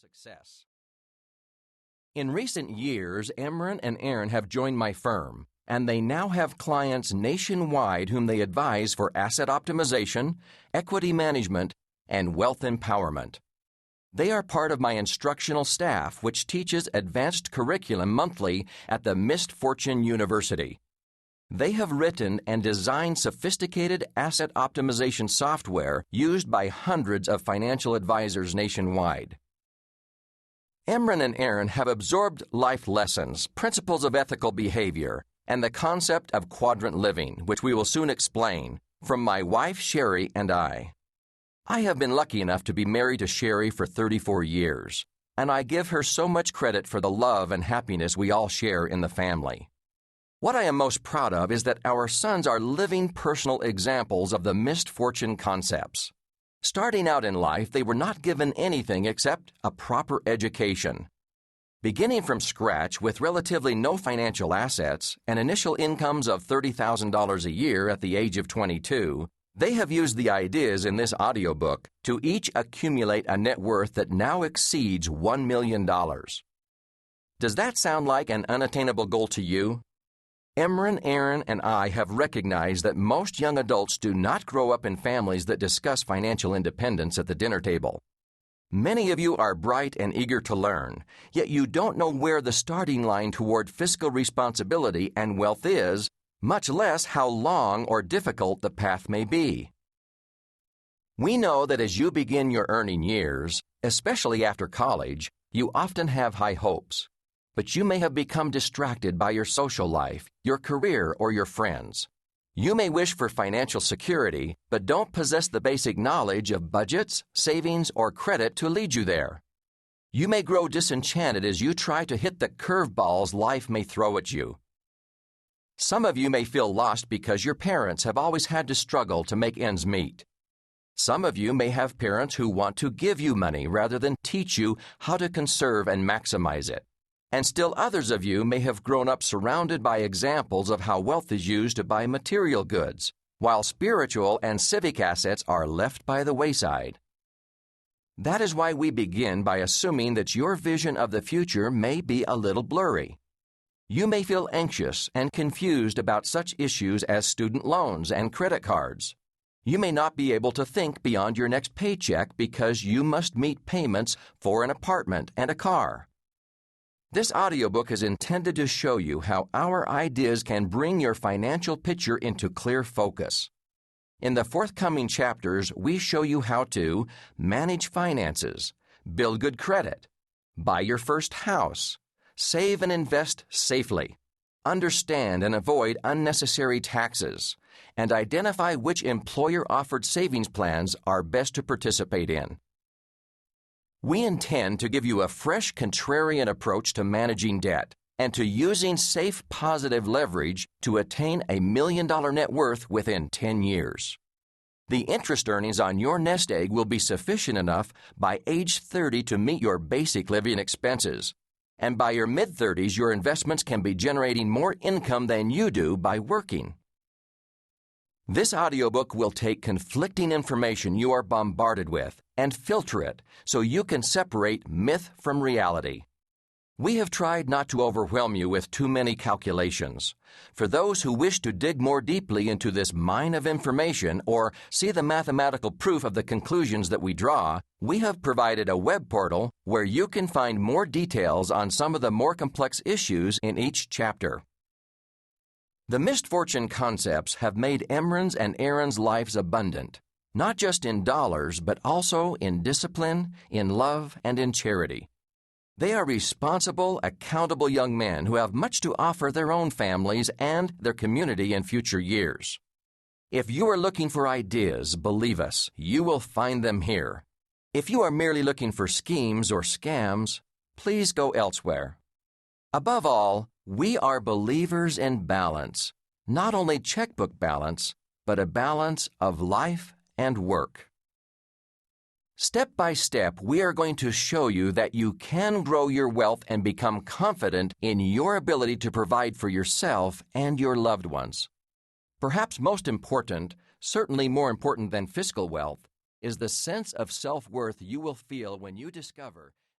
success. In recent years, Emron and Aaron have joined my firm, and they now have clients nationwide whom they advise for asset optimization, equity management, and wealth empowerment. They are part of my instructional staff, which teaches advanced curriculum monthly at the Missed Fortune University. They have written and designed sophisticated asset optimization software used by hundreds of financial advisors nationwide. Emron and Aaron have absorbed life lessons, principles of ethical behavior, and the concept of quadrant living, which we will soon explain, from my wife Sherry and I. I have been lucky enough to be married to Sherry for 34 years, and I give her so much credit for the love and happiness we all share in the family. What I am most proud of is that our sons are living personal examples of the missed fortune concepts. Starting out in life, they were not given anything except a proper education. Beginning from scratch with relatively no financial assets and initial incomes of $30,000 a year at the age of 22, they have used the ideas in this audiobook to each accumulate a net worth that now exceeds $1 million. Does that sound like an unattainable goal to you? Emron, Aaron, and I have recognized that most young adults do not grow up in families that discuss financial independence at the dinner table. Many of you are bright and eager to learn, yet you don't know where the starting line toward fiscal responsibility and wealth is, much less how long or difficult the path may be. We know that as you begin your earning years, especially after college, you often have high hopes. But you may have become distracted by your social life, your career, or your friends. You may wish for financial security, but don't possess the basic knowledge of budgets, savings, or credit to lead you there. You may grow disenchanted as you try to hit the curveballs life may throw at you. Some of you may feel lost because your parents have always had to struggle to make ends meet. Some of you may have parents who want to give you money rather than teach you how to conserve and maximize it. And still others of you may have grown up surrounded by examples of how wealth is used to buy material goods, while spiritual and civic assets are left by the wayside. That is why we begin by assuming that your vision of the future may be a little blurry. You may feel anxious and confused about such issues as student loans and credit cards. You may not be able to think beyond your next paycheck because you must meet payments for an apartment and a car. This audiobook is intended to show you how our ideas can bring your financial picture into clear focus. In the forthcoming chapters, we show you how to manage finances, build good credit, buy your first house, save and invest safely, understand and avoid unnecessary taxes, and identify which employer-offered savings plans are best to participate in. We intend to give you a fresh contrarian approach to managing debt and to using safe positive leverage to attain $1 million net worth within 10 years. The interest earnings on your nest egg will be sufficient enough by age 30 to meet your basic living expenses, and by your mid-30s your investments can be generating more income than you do by working. This audiobook will take conflicting information you are bombarded with and filter it so you can separate myth from reality. We have tried not to overwhelm you with too many calculations. For those who wish to dig more deeply into this mine of information or see the mathematical proof of the conclusions that we draw, we have provided a web portal where you can find more details on some of the more complex issues in each chapter. The missed fortune concepts have made Emron's and Aaron's lives abundant, not just in dollars, but also in discipline, in love, and in charity. They are responsible, accountable young men who have much to offer their own families and their community in future years. If you are looking for ideas, believe us, you will find them here. If you are merely looking for schemes or scams, please go elsewhere. Above all, we are believers in balance, not only checkbook balance, but a balance of life and work. Step by step, we are going to show you that you can grow your wealth and become confident in your ability to provide for yourself and your loved ones. Perhaps most important, certainly more important than fiscal wealth, is the sense of self-worth you will feel when you discover